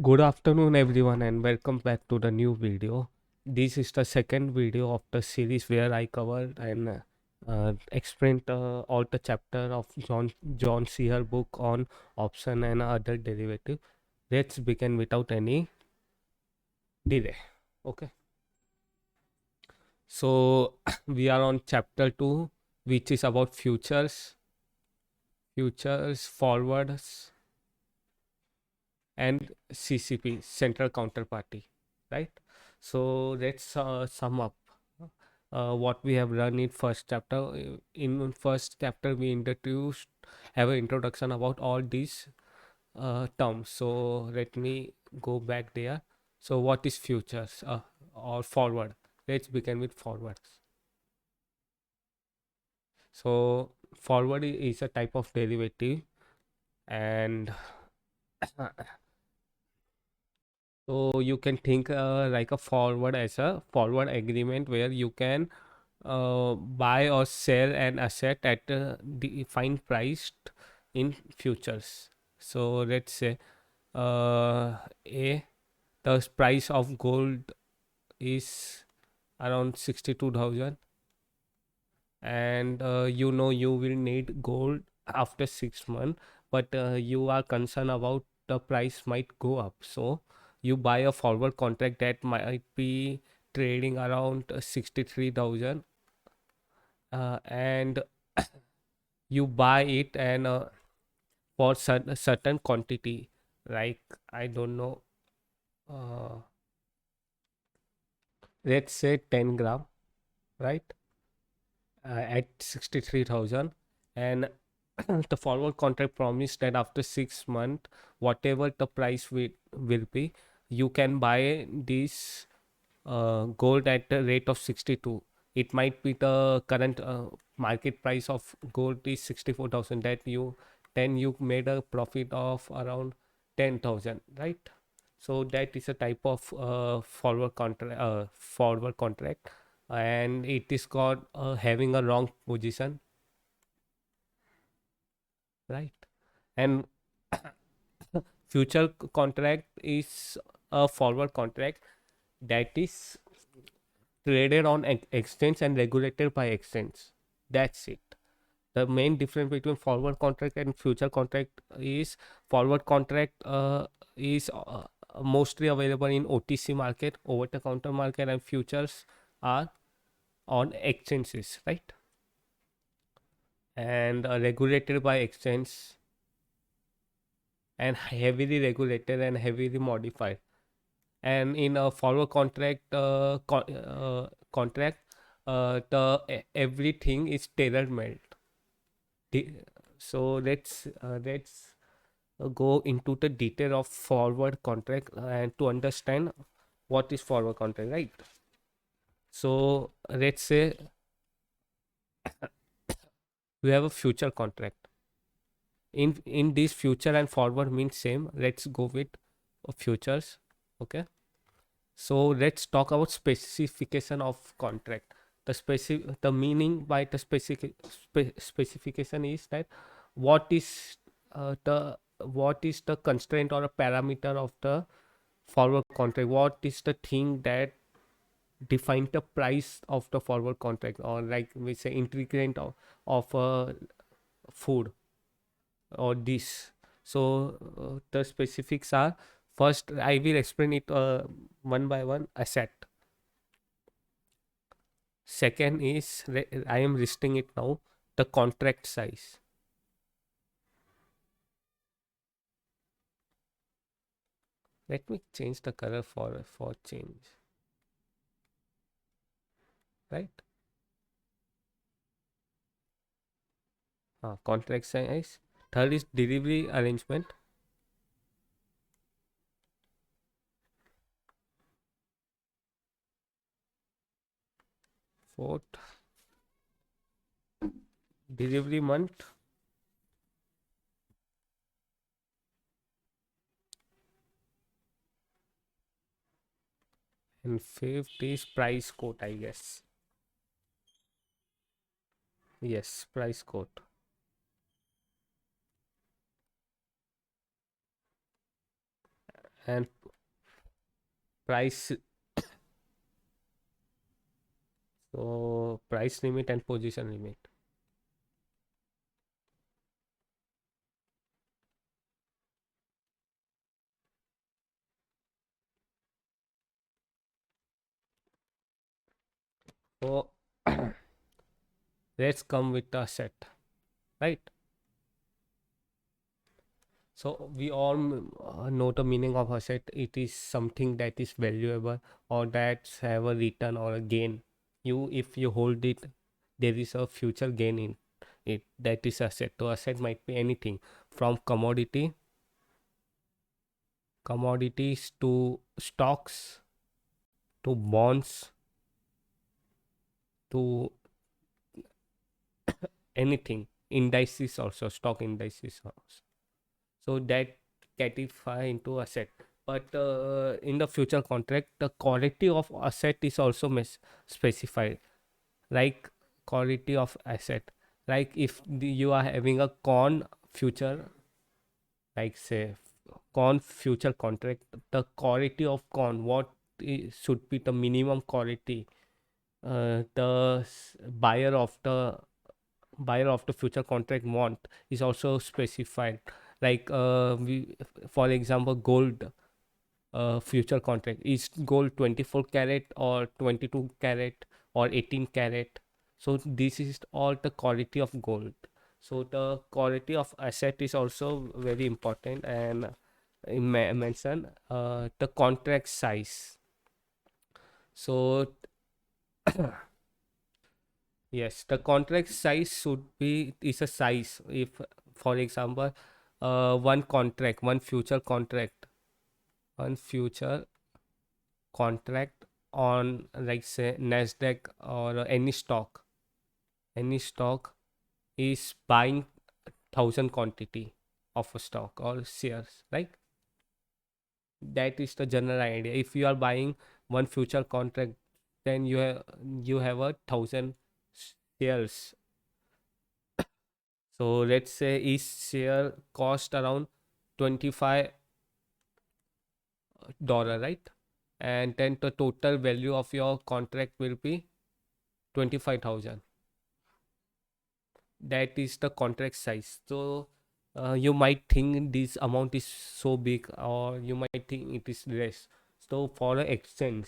Good afternoon, everyone, and welcome back to the new video. This is the second video of the series where I covered and explained all the chapter of John Sear book on option and other derivative. Let's begin without any delay. Okay, so we are on chapter 2, which is about futures, forwards, and CCP, central counterparty, right? So let's sum up what we have learned in first chapter. In first chapter, we introduced have an introduction about all these terms. So let me go back there. So what is futures or forward? Let's begin with forwards. So forward is a type of derivative, and so you can think like a forward as a forward agreement where you can buy or sell an asset at a defined price in futures. So let's say a the price of gold is around 62,000, and you will need gold after 6 months, but you are concerned about the price might go up, so you buy a forward contract that might be trading around 63,000, and you buy it and for certain quantity, like I don't know, uh, let's say 10 gram, right, at 63,000, and the forward contract promised that after 6 months, whatever the price will be, you can buy this gold at the rate of 62. It might be the current market price of gold is 64,000, that you then you made a profit of around 10,000, right? So that is a type of forward contract, and it is called having a wrong position, right? And future contract is a forward contract that is traded on exchange and regulated by exchange. That's it. The main difference between forward contract and future contract is forward contract is mostly available in OTC market, over the counter market, and futures are on exchanges, right? And regulated by exchange, and heavily regulated and heavily modified. And in a forward contract contract, everything is tailor made. So let's go into the detail of forward contract and to understand what is forward contract, right? So let's say we have a future contract. In this, future and forward means same. Let's go with futures. Okay. So let's talk about specification of contract. The meaning by the specification is that what is the constraint or a parameter of the forward contract. What is the thing that define the price of the forward contract, or like we say ingredient of food or this. So the specifics are, first I will explain it one by one. Asset. Second is I am listing it now, the contract size. Let me change the color for change, right? Contract size. Third is delivery arrangement. Fourth, delivery month. And fifth is price quote, I guess. Yes, price quote. and price. So price limit and position limit. So let's come with the set, right? So we all know the meaning of asset. It is something that is valuable or that have a return or a gain. If you hold it, there is a future gain in it. That is asset. So asset might be anything from commodities to stocks to bonds to anything. Indices also, stock indices also. So that categorify into asset. But in the future contract, the quality of asset is also specified, like quality of asset. Like if you are having a con future, like say con future contract, the quality of con, what should be the minimum quality, buyer of the future contract want is also specified. Like for example, gold future contract is gold 24 carat or 22 carat or 18 carat. So this is all the quality of gold. So the quality of asset is also very important. And mention the contract size. So yes, the contract size should be is a size. If for example, one future contract on, like say, Nasdaq or any stock is buying 1,000 quantity of a stock or shares, right? That is the general idea. If you are buying one future contract, then you have 1,000 shares. So let's say each share cost around $25, right? And then the total value of your contract will be 25,000. That is the contract size. So you might think this amount is so big, or you might think it is less. So for the exchange,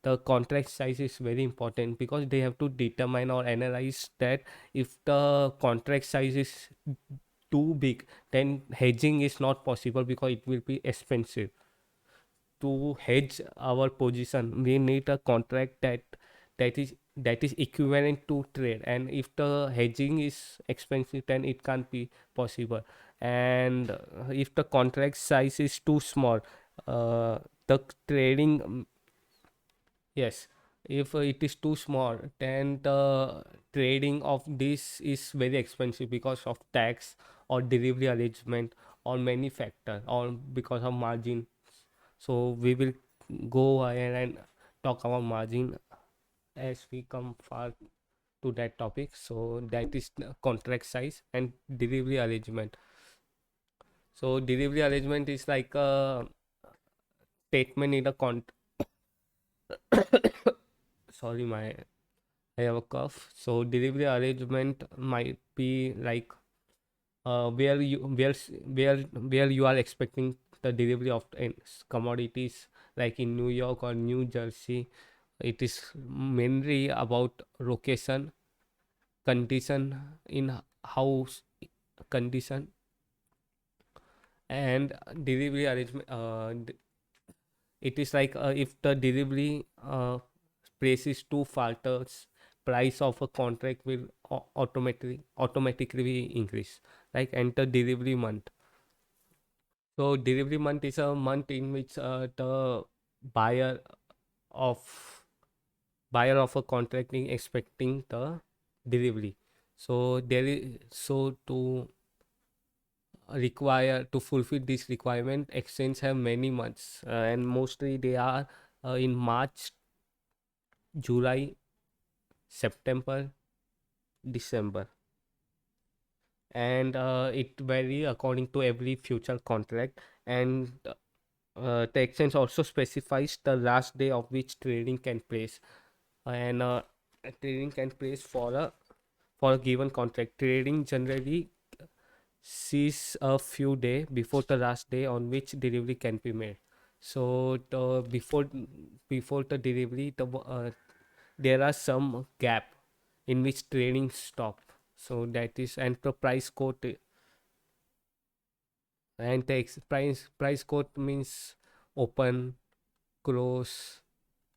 the contract size is very important, because they have to determine or analyze that if the contract size is too big, then hedging is not possible, because it will be expensive. To hedge our position, we need a contract that is equivalent to trade. And if the hedging is expensive, then it can't be possible. And if the contract size is too small, the trading yes, if it is too small, then the trading of this is very expensive, because of tax or delivery arrangement or many factor, or because of margin. So we will go ahead and talk about margin as we come far to that topic. So that is the contract size and delivery arrangement. So delivery arrangement is like a statement in a sorry, I have a cough. So delivery arrangement might be like where you are expecting the delivery of commodities, like in New York or New Jersey. It is mainly about location, condition in house condition, and delivery arrangement. It is like if the delivery place is too falters, price of a contract will automatically increase. Like enter delivery month. So delivery month is a month in which the buyer of buyer of a contracting expecting the delivery. So there is, so to fulfill this requirement, exchange have many months, and mostly they are in March, July, September, December. And it vary according to every future contract. And The exchange also specifies the last day of which trading can place, and trading can place for a given contract. Trading generally sees a few day before the last day on which delivery can be made. So before the delivery, there are some gap in which trading stop. So that is enterprise code, and the price code means open, close,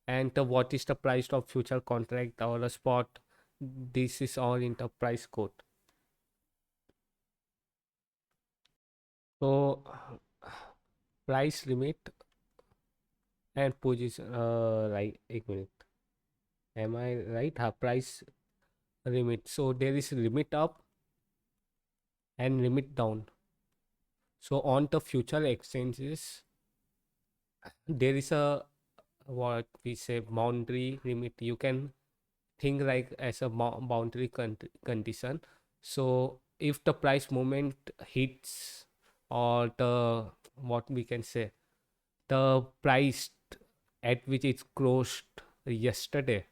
and what is the price of future contract or a spot. This is all in the price code. So price limit and position, right, एक minute, am I right? Price limit, so there is limit up and limit down. So on the future exchanges there is a, what we say, boundary limit. You can think like as a boundary condition. So if the price movement hits, or the, what we can say, the price at which it's closed yesterday,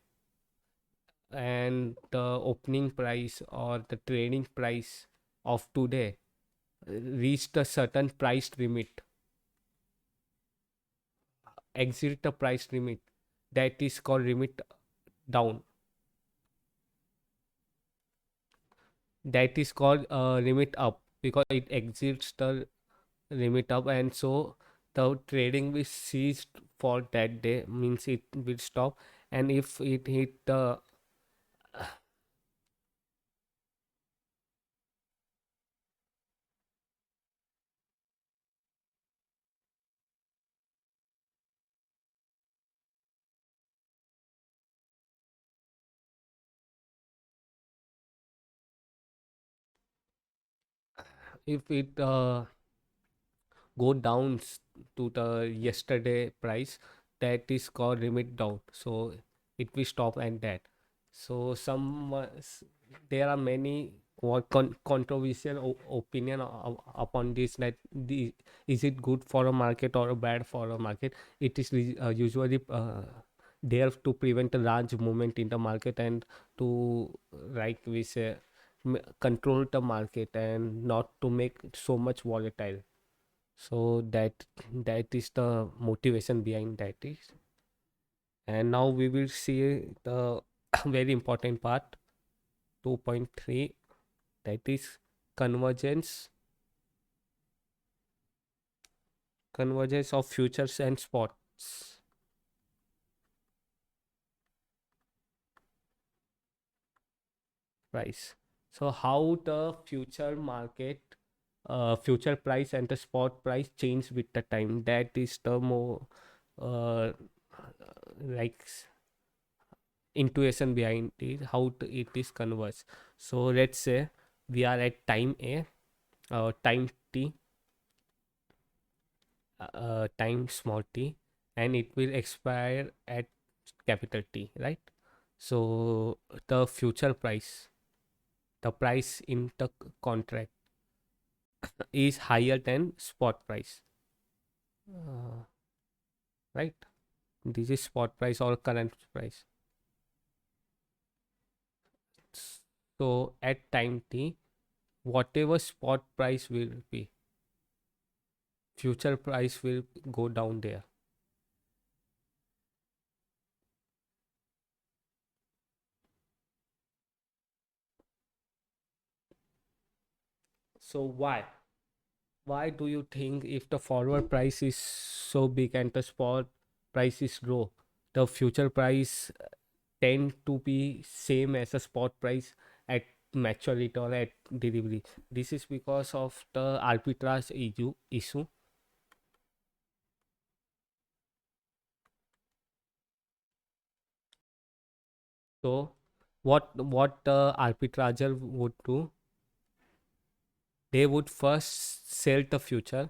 and the opening price or the trading price of today reached a certain price limit, exit the price limit, that is called limit down. That is called limit up, because it exits the limit up, and so the trading will cease for that day, means it will stop. And if it hit the, if it go down to the yesterday price, that is called limit down. So it will stop at that. So there are many controversial opinion upon this, that is it good for a market or bad for a market. It is usually there to prevent a large movement in the market, and to, like we say, control the market and not to make it so much volatile. So that is the motivation behind that is. And now we will see the very important part, 2.3, that is convergence convergence of futures and spots price. So how the future market, future price and the spot price change with the time, that is the more uh, like intuition behind it, how it is converged. So let's say we are at time A, time T, time small t, and it will expire at capital T, right? So the future price, the price in the contract is higher than spot price, uh, right? This is spot price or current price. So at time T, whatever spot price will be, future price will go down there. So why do you think, if the forward price is so big and the spot price is low, the future price tend to be same as a spot price at maturity or at delivery? This is because of the arbitrage issue. So what the arbitrager would do, they would first sell the future.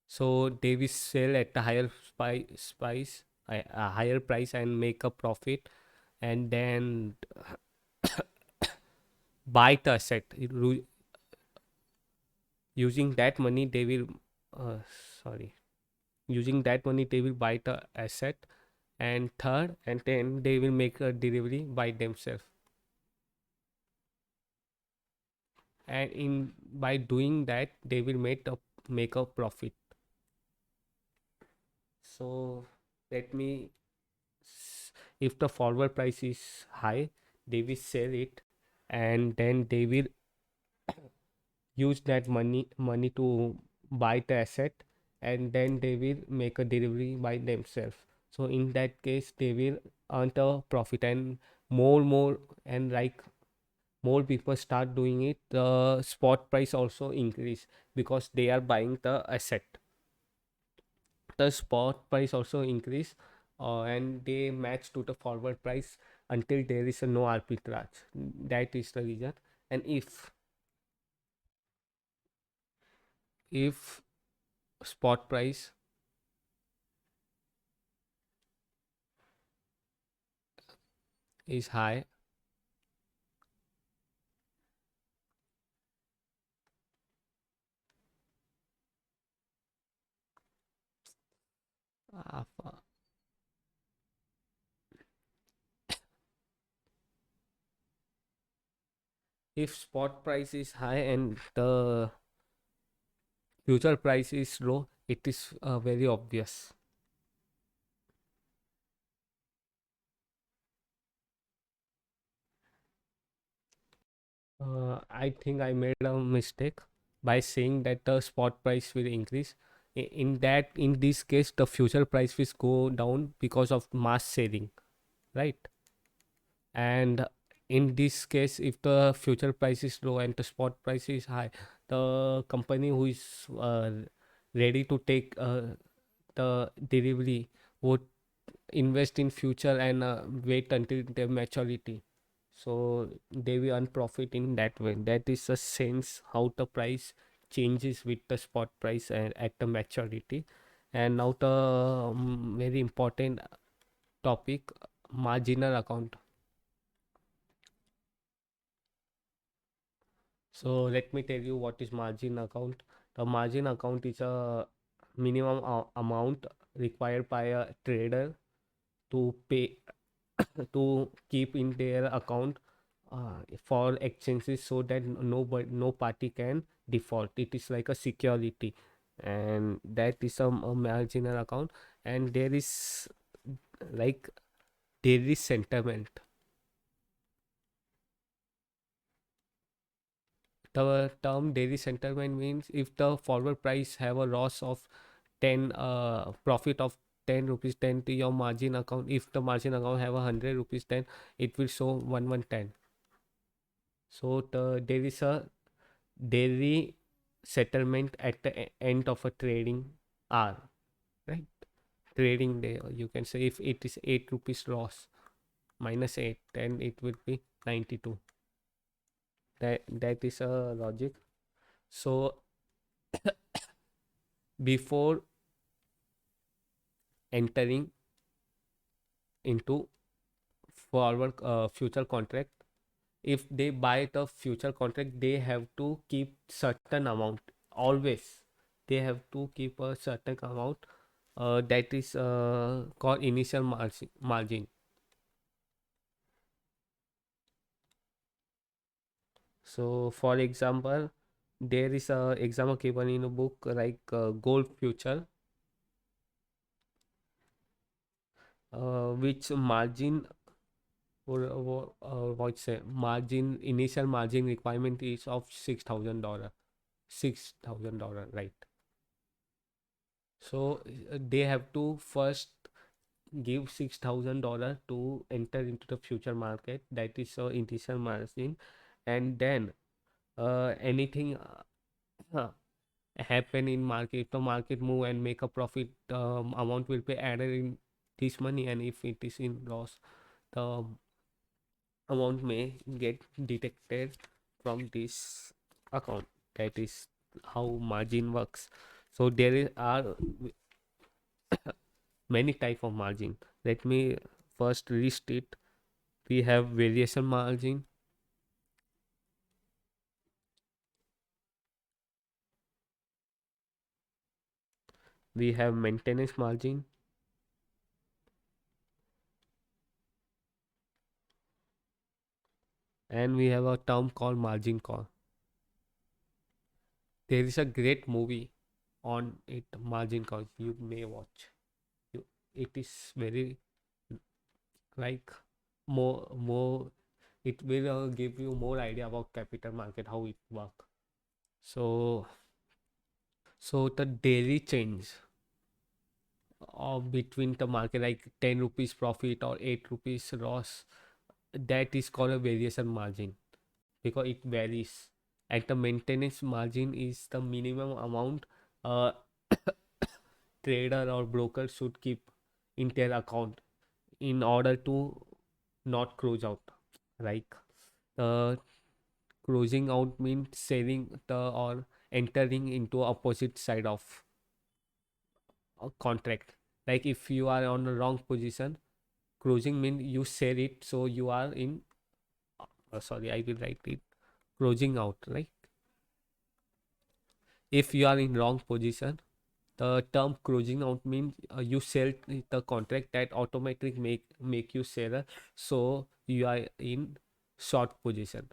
So they will sell at a higher price, a higher price, and make a profit, and then buy the asset. Using that money, they will uh, sorry, using that money they will buy the asset, and third, and then they will make a delivery by themselves, and in by doing that they will make a profit. So let me if the forward price is high, they will sell it, and then they will use that money to buy the asset, and then they will make a delivery by themselves. So in that case they will earn the profit, and more and like more people start doing it, the spot price also increase because they are buying the asset. The spot price also increase, and they match to the forward price until there is a no arbitrage. That is the reason. And if spot price is high, uh, if spot price is high and the future price is low, it is very obvious. I think I made a mistake by saying that the spot price will increase. In this case, the future price will go down because of mass selling, right? And in this case, if the future price is low and the spot price is high, the company who is ready to take the delivery would invest in future and wait until their maturity, so they will earn profit in that way. That is a sense how the price changes with the spot price and at the maturity. And now the very important topic, marginal account. So let me tell you what is margin account. The margin account is a minimum amount required by a trader to pay to keep in their account for exchanges, so that no party can default. It is like a security, and that is a marginal account. And there is like there is sentiment. The term daily sentiment means if the forward price have a loss of 10 profit of 10 rupees, 10 to your margin account. If the margin account have a 100 rupees, then it will show 1110. So there is a daily settlement at the end of a trading hour, right? Trading day, or you can say if it is 8 rupees loss minus 8, then it will be 92. That is a logic. So before entering into forward future contract, if they buy the future contract, they have to keep certain amount always. They have to keep a certain amount, that is called initial margin. So for example, there is a example given in a book like gold future, which margin what say margin initial margin requirement is of $6,000. $6,000, right? So they have to first give $6,000 to enter into the future market. That is initial margin, and then anything happen in market, if the market move and make a profit, amount will be added in this money, and if it is in loss, the amount may get detected from this account. That is how margin works. So are many type of margin. Let me first list it. We have variation margin, We have maintenance margin, and we have a term called margin call. There is a great movie on it, margin call. You may watch. You, it is very like more. It will give you more idea about capital market, how it work. So the daily change of between the market, like 10 rupees profit or 8 rupees loss, that is called a variation margin because it varies. And the maintenance margin is the minimum amount a trader or broker should keep in their account in order to not close out. Like the closing out means selling the or entering into opposite side of a contract. Like if you are on the wrong position, closing means you sell it, so you are in. Sorry, I will write it. Closing out. Like if you are in wrong position, the term closing out means you sell the contract that automatically make you seller, so you are in short position,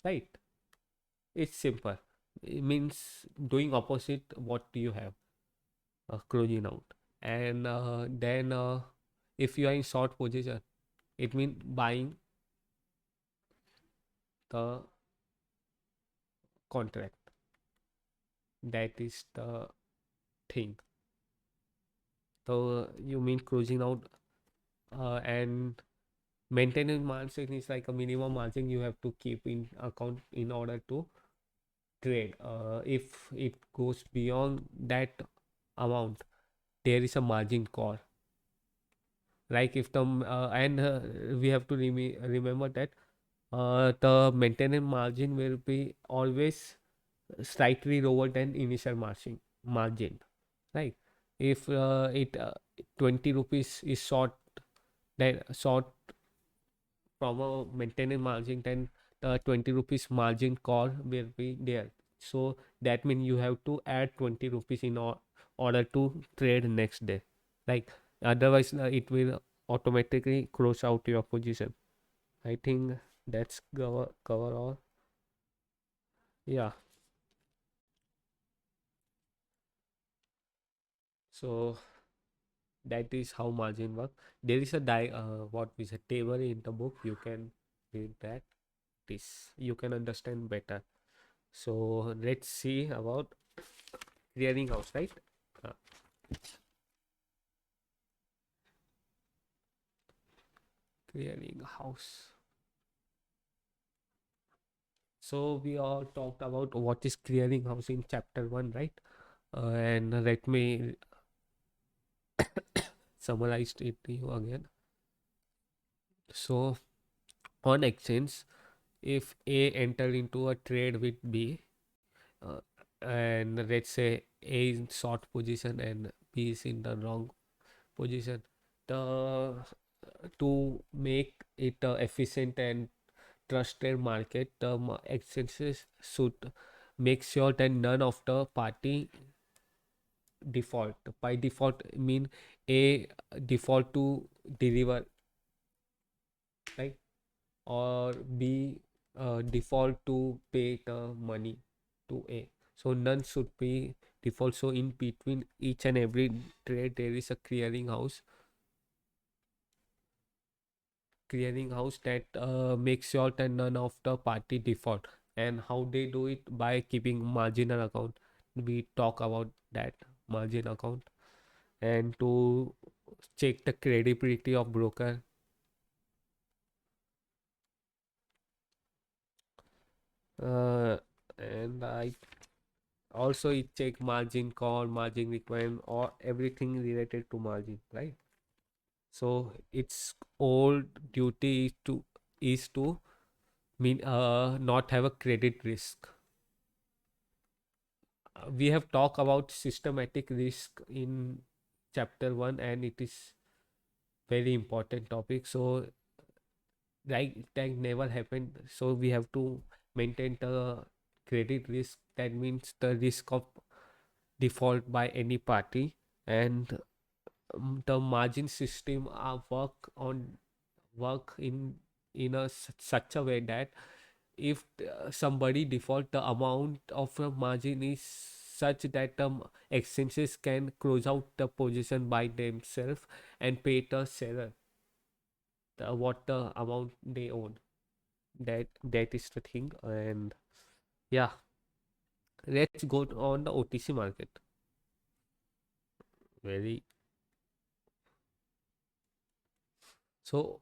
right? It's simple. It means doing opposite what you have, closing out. And then if you are in short position, it means buying the contract. That is the thing. So you mean closing out, and maintenance margin is like a minimum margin you have to keep in account in order to trade. If it goes beyond that amount, there is a margin call. Like if the and we have to remember that the maintenance margin will be always slightly lower than initial margin, right? If it 20 rupees is short, then short from a maintenance margin, then the 20 rupees margin call will be there. So that means you have to add 20 rupees in order to trade next day. Like otherwise, it will automatically close out your position. I think that's cover all. Yeah. So that is how margin work. There is a what is a table in the book. You can read that. This you can understand better. So let's see about clearing house, right? Uh, Clearing house. So we all talked about what is clearing house in chapter one, right? And let me summarize it to you again. So on exchange, if A enter into a trade with B, uh, and let's say A is in short position and B is in the wrong position, the to make it efficient and trusted market, the exchanges should make sure that none of the party default. By default mean A default to deliver, right? Or B default to pay the money to A. So none should be default. So in between each and every trade there is a clearing house that makes sure that none of the party default. And how they do it? By keeping marginal account. We talk about that margin account, and to check the credibility of broker. uh, and I also it check margin call, margin requirement, or everything related to margin, right? So its old duty is to mean not have a credit risk. We have talked about systematic risk in chapter 1, and it is very important topic. So like that never happened, so we have to maintain the credit risk. That means the risk of default by any party. And the margin system work in such a way that if somebody default, the amount of the margin is such that the exchanges can close out the position by themselves and pay the seller what the amount they own. That is the thing. And yeah, let's go on the OTC market. Very so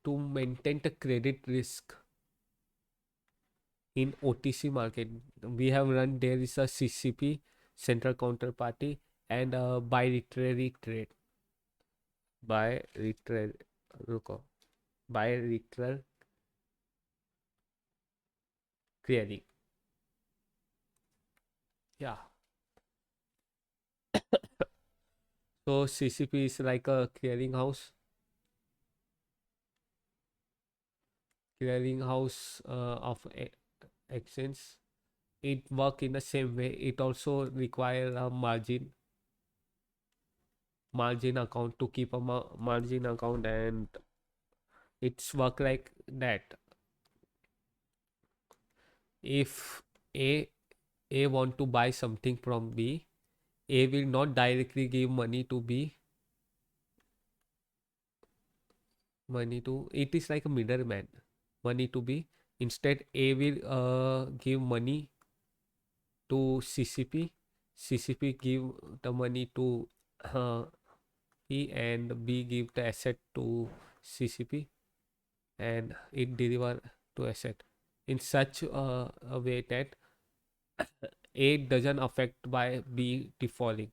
to maintain the credit risk in OTC market, we have run there is a CCP, central counterparty, and a bilateral trade. Bilateral, रुको, bilateral clearing. Yeah. So CCP is like a clearing house of exchange. It work in the same way. It also require a margin account to keep a margin account, and it's work like that. If A A want to buy something from B, A will not directly give money to it is like a middleman, money to B. Instead, A will give money to CCP. CCP give the money to uh, B, and B give the asset to CCP, and it deliver to asset in such a way that A doesn't affect by B defaulting,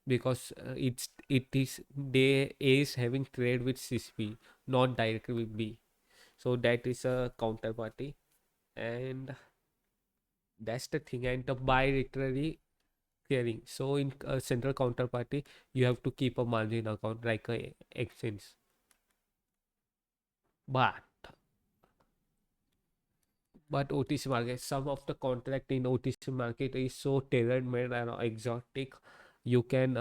because it is they A is having trade with CCP, not directly with B. So that is a counterparty, and that's the thing. And the bilateral clearing. So in a central counterparty, you have to keep a margin account like a exchange. But OTC market, some of the contract in OTC market is so tailor made and exotic. You can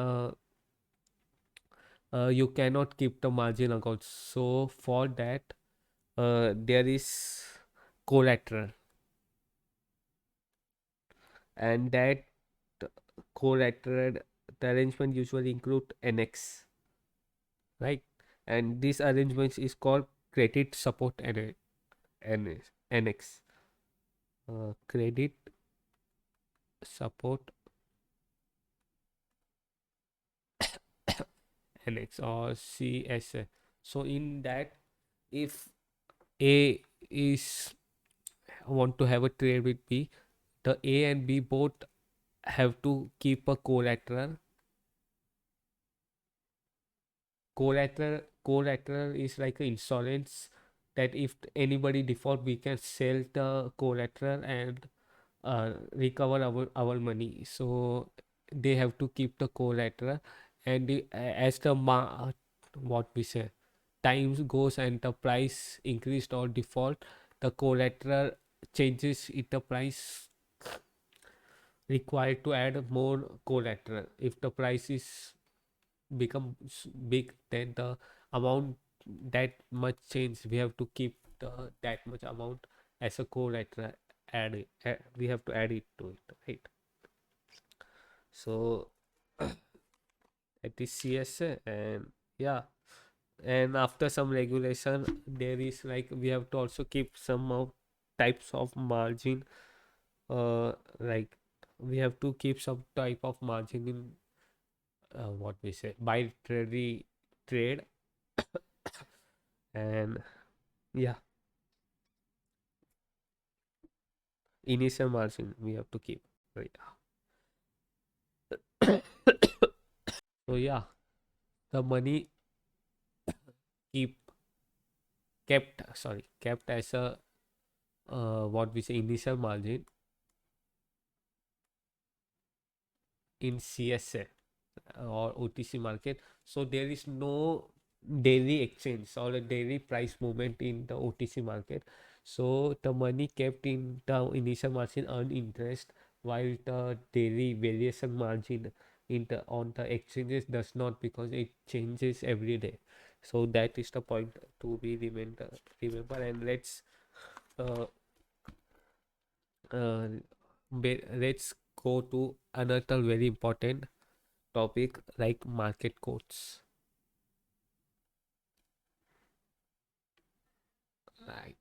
you cannot keep the margin account. So for that, there is collateral, and that collateral, the arrangement usually include annex, right? And this arrangement is called credit support annex. Credit support annex or CSA. So in that, if A is want to have a trade with B, the A and B both have to keep a collateral is like an insurance, that if anybody default, we can sell the collateral and recover our money. So they have to keep the collateral, and as the what we say, times goes and the price increased or default, the collateral changes, it the price required to add more collateral. If the price is becomes big, then the amount that much change, we have to keep that much amount as a collateral. We have to add it to it, right? So it is CSA. And yeah, and after some regulation, there is like we have to also keep some of types of margin, like we have to keep some type of margin in what we say bilateral trade. And yeah, initial margin we have to keep, right? So yeah, the money keep kept as a what we say initial margin in CSA or OTC market. So there is no daily exchange or a daily price movement in the OTC market. So the money kept in the initial margin earn interest, while the daily variation margin on the exchanges does not, because it changes every day. So that is the point to be remember. And uh, uh, let's go to another very important topic, like market codes. Right,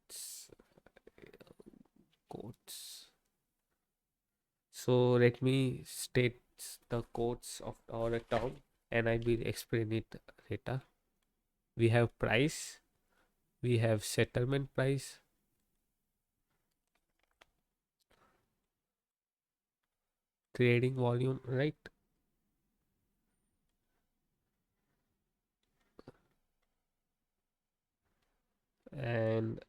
codes. So let me state the codes of our account, and I will explain it later. We have price, we have settlement price, trading volume, right? And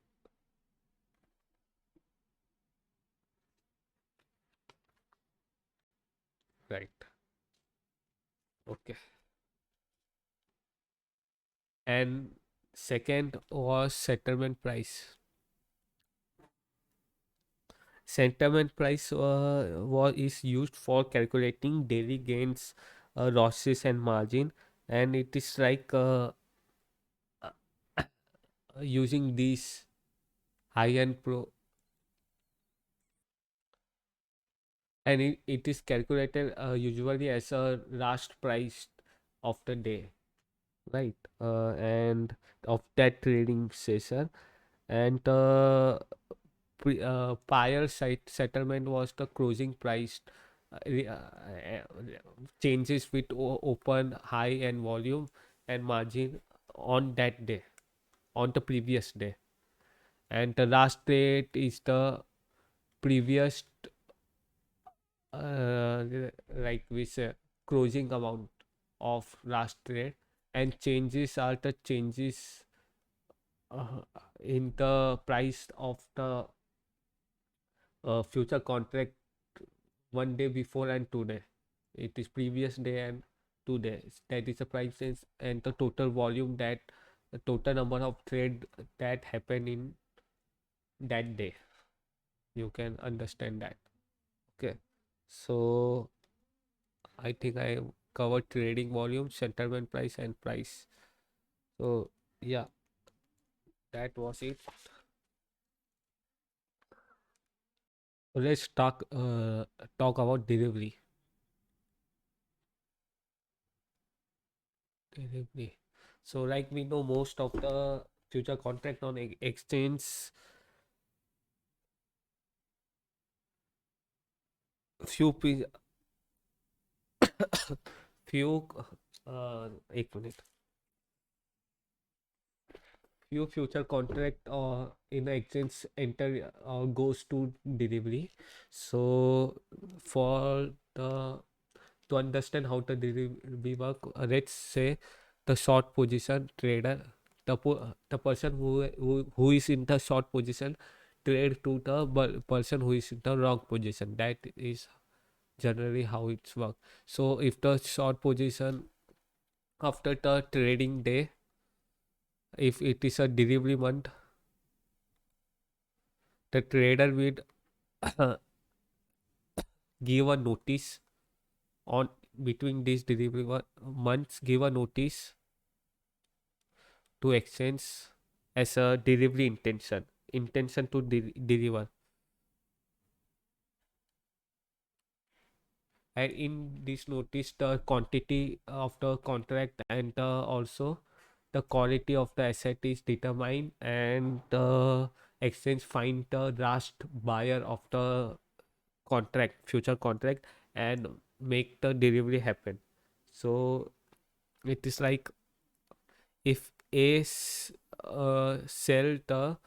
right, okay. And second was settlement price. Settlement price was is used for calculating daily gains, losses, and margin, and it is like using these high-end pro, and it is calculated usually as a last price of the day, right? And of that trading session, and prior site settlement was the closing price, changes with open, high, and volume and margin on that day, on the previous day. And the last date is the previous, uh, like we say, closing amount of last trade. And changes are the changes uh, in the price of the future contract one day before and today. It is previous day and today. That is the price change, and the total volume, that the total number of trade that happen in that day. You can understand that. Okay. So I think I covered trading volume, settlement price, and price. So yeah, that was it. Let's talk about delivery. Delivery. So like we know, most of the future contract on exchange, few few एक minute. Few future contract in exchange enter goes to delivery. So for the to understand how the delivery work, let's say the short position trader, the person who is in the short position trade to the person who is in the wrong position. That is generally how it's work. So if the short position, after the trading day, if it is a delivery month, the trader will give a notice on between these delivery months, give a notice to exchange as a delivery intention to deliver. And in this notice, the quantity of the contract and also the quality of the asset is determined, and the exchange find the last buyer of the future contract, and make the delivery happen. So it is like, if sell the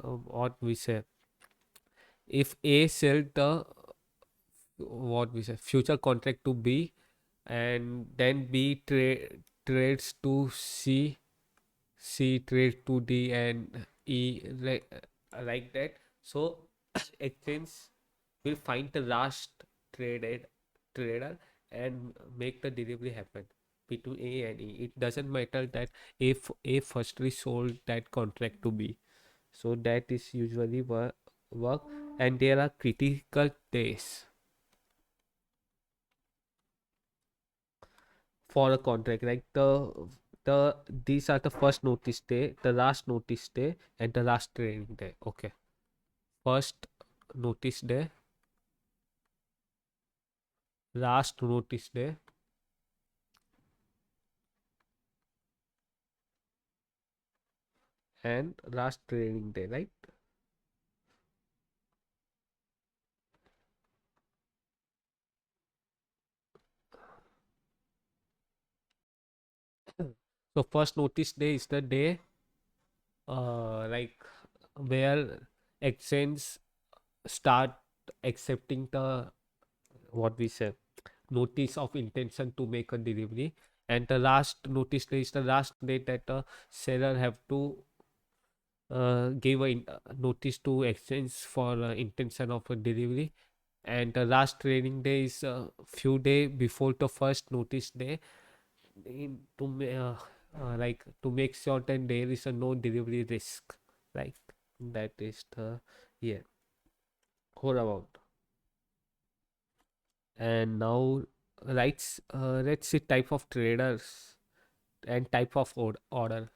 what we say, if A sell the what we say future contract to B, and then B trades to C, C trades to D, and E, like that. So exchange will find the last traded trader and make the delivery happen between A and E. It doesn't matter that if A firstly sold that contract to B. So that is usually work, and there are critical days. for a contract, like the these are the first notice day, the last notice day, and the last trading day. Okay, first notice day, last notice day, and last trading day, right? So first notice day is the day, like where exchange start accepting the, what we say, notice of intention to make a delivery, and the last notice day is the last day that the seller have to give a notice to exchange for intention of a delivery, and the last trading day is a few day before the first notice day, like to make sure that there is a no delivery risk, right? That is the, yeah, whole about. And now let's see type of traders and type of order.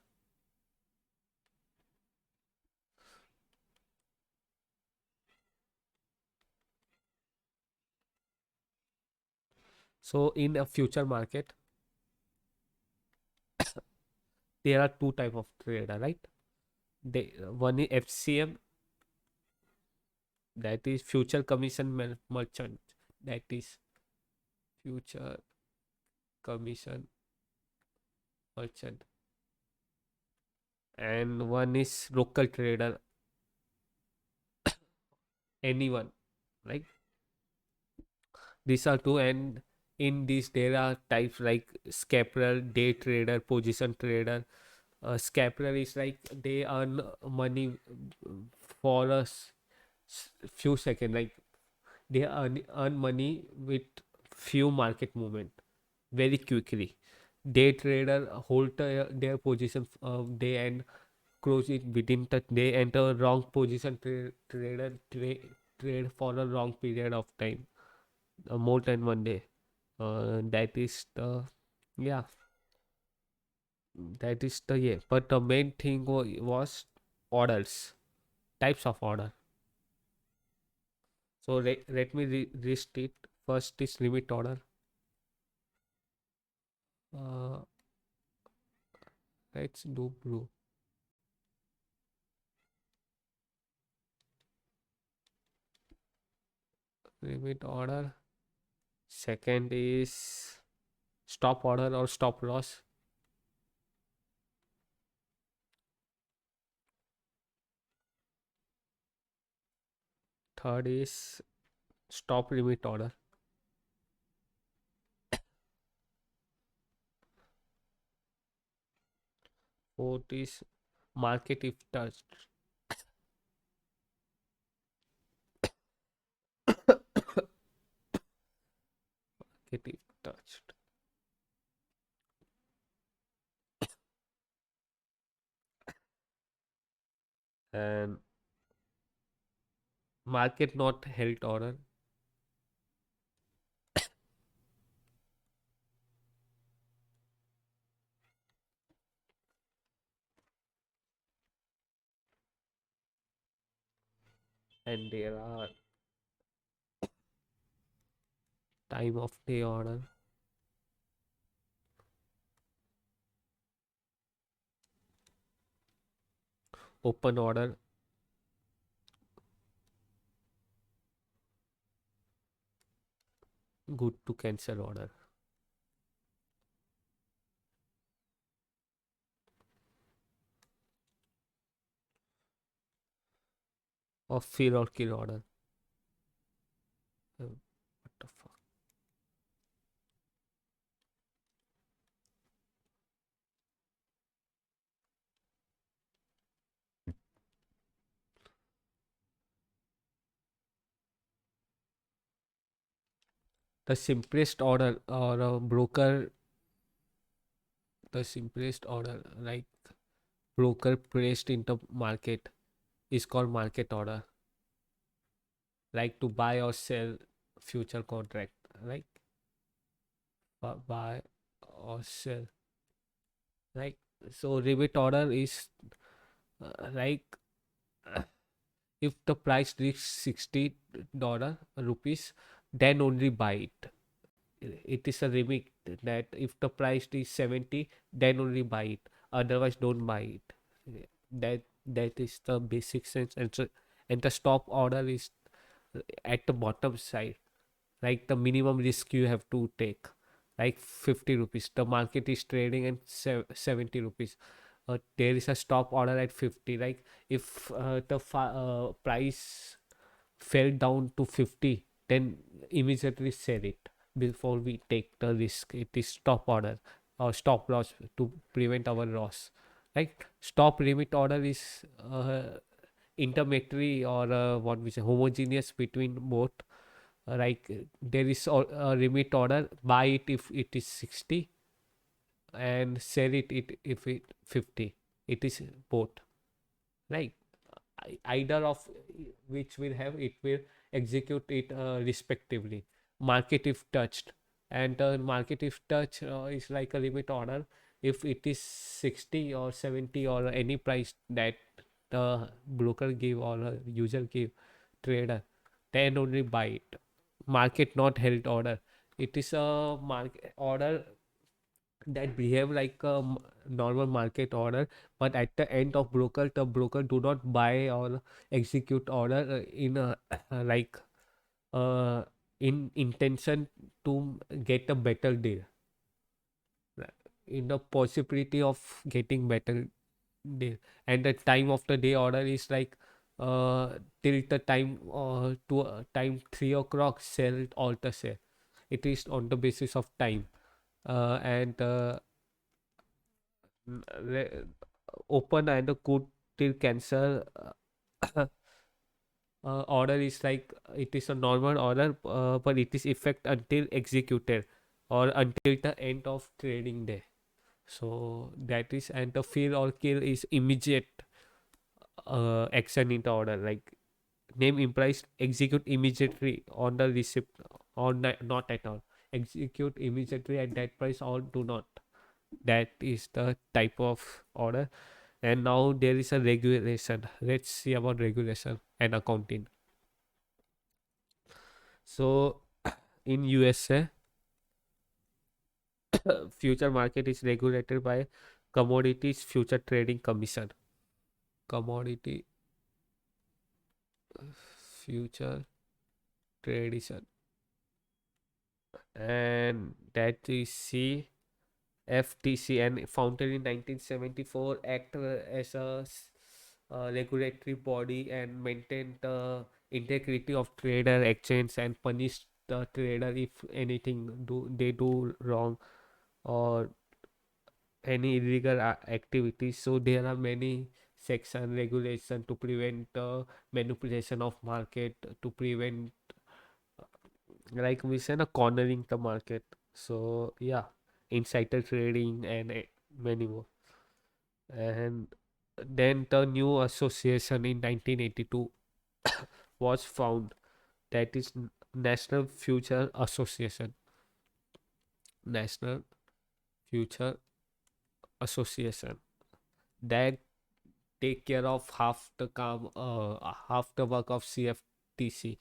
So in a future market there are two type of trader, right? They, one is FCM, that is future commission merchant, that is future commission merchant, and one is local trader, anyone, right? These are two, and in these there are types like scapular, day trader, position trader. Scapular is like they earn money for few seconds, like they earn money with few market movement very quickly. Day trader hold their position day and close it within the day, and the wrong position trader trade for a long period of time, more than one day. That is the, yeah, that is the, yeah. But the main thing was orders, types of order. So let me list it. First is limit order. Uh, let's do blue. Limit order. Second is stop order or stop loss. Third is stop limit order. Fourth is market if touched. Market if touched. And market not held order. And there are time of day order. Open order. Good to cancel order. Or fill or kill order. What the fuck? The simplest order or a broker, the simplest order, like broker placed in the market, is called market order. Like to buy or sell future contract, like buy. or sell, right? So limit order is like if the price reaches $60 rupees, then only buy it. It is a limit that if the price is 70, then only buy it. Otherwise, don't buy it. That is the basic sense. And the stop order is at the bottom side, like the minimum risk you have to take, like 50 rupees. The market is trading at 70 rupees. There is a stop order at 50. Like if the price fell down to 50, then immediately sell it before we take the risk. It is stop order or stop loss to prevent our loss. Like stop limit order is intermediary or what we say homogeneous between both. There is a limit order, buy it if it is 60 and sell it if it 50. It is both, right? Either of which will have it will execute it respectively. Market if touched, and market if touch is like a limit order. If it is 60 or 70 or any price that the broker give or a user give trader, then only buy it. Market not held order, it is a market order that behave like a normal market order, but at the end of broker, the broker do not buy or execute order in a like uh, in intention to get a better deal, in the possibility of getting better deal. And the time of the day order is like till the time to time 3 o'clock sell all the share. It is on the basis of time, and open and a good till cancel order is like it is a normal order, but it is effect until executed or until the end of trading day. So that is, and the fill or kill is immediate action in the order. Like name implies execute immediately on the receipt or not at all. Execute immediately at that price or do not. That is the type of order. And now there is a regulation. Let's see about regulation and accounting. So in USA, future market is regulated by Commodities Future Trading Commission. Commodity Future Tradition, and that is CFTC, and founded in 1974, act as a regulatory body and maintain the integrity of trader exchange and punish the trader if anything do wrong or any illegal activities. So there are many section regulation to prevent manipulation of market, to prevent like we said cornering the market. So yeah, insider trading and many more. And then the new association in 1982 was found, that is National Future Association. National Future Association, that take care of half the work of CFTC.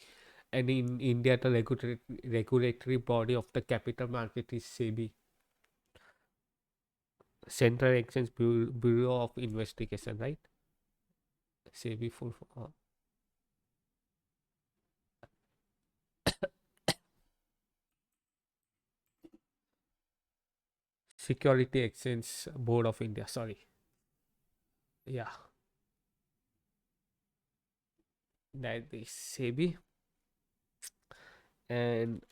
And in India, the regulatory body of the capital market is SEBI, Central Exchange Bureau of Investigation, right? SEBI full Security Exchange Board of India. Sorry, yeah, that is SEBI. And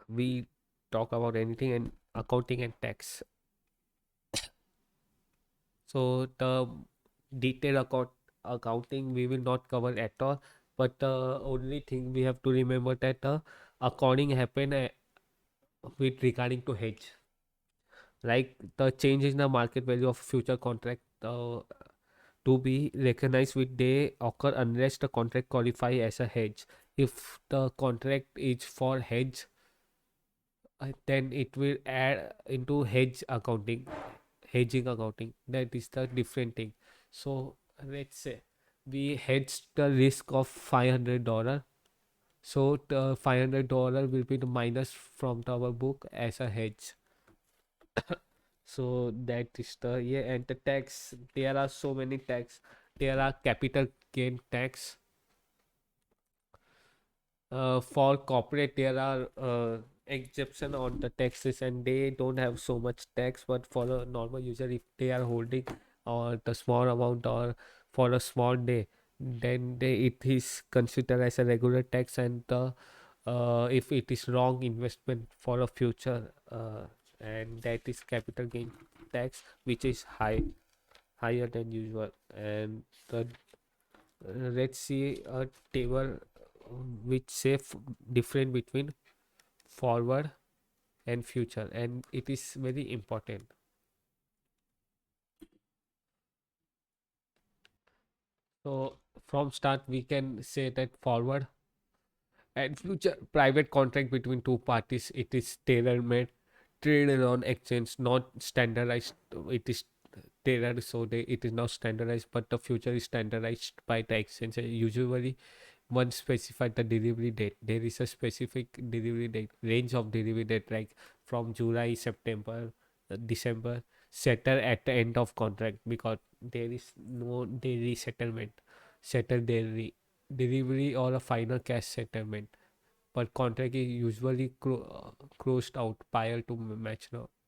we talk about anything and accounting and tax. So the detailed accounting we will not cover at all. But the only thing we have to remember that accounting happen with regarding to hedge, like the change in the market value of future contract to be recognized with they occur unless the contract qualify as a hedge. If the contract is for hedge, then it will add into hedging accounting. That is the different thing. So let's say we hedged the risk of $500. So the $500 will be the minus from our book as a hedge. So that is the, yeah. And the tax, there are so many tax. There are capital gain tax. For corporate, there are exemption on the taxes, and they don't have so much tax. But for a normal user, if they are holding or the small amount or for a small day, then it is considered as a regular tax. And the if it is wrong investment for a future, and that is capital gain tax, which is higher than usual. And the let's see a table which say different between forward and future, and it is very important. So from start we can say that forward and future private contract between two parties, it is tailor made, traded on exchange, not standardized. It is tailored, so it is not standardized, but the future is standardized by the exchange. Usually one specified the delivery date. There is a specific delivery date, range of delivery date, like from July, September, December, settle at the end of contract, because there is no daily settlement, settle daily delivery or a final cash settlement. But contract is usually closed out prior to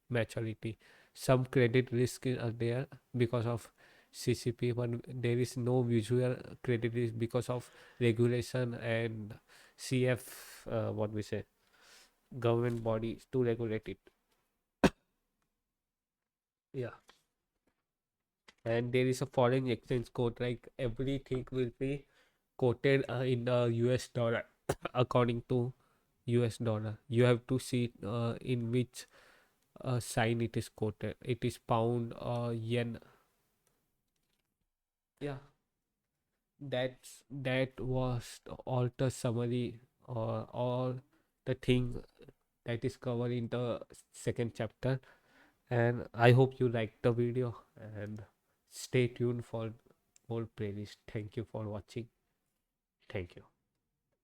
maturity. Some credit risk are there because of CCP, but there is no visual credit risk because of regulation and CF, what we say, government bodies to regulate it. Yeah. And there is a foreign exchange code, like everything will be quoted in the US dollar according to US dollar. You have to see in which sign it is quoted. It is pound or yen. Yeah, that was all the summary or all the thing that is covered in the second chapter. And I hope you liked the video, and stay tuned for more playlist. Thank you for watching. Thank you.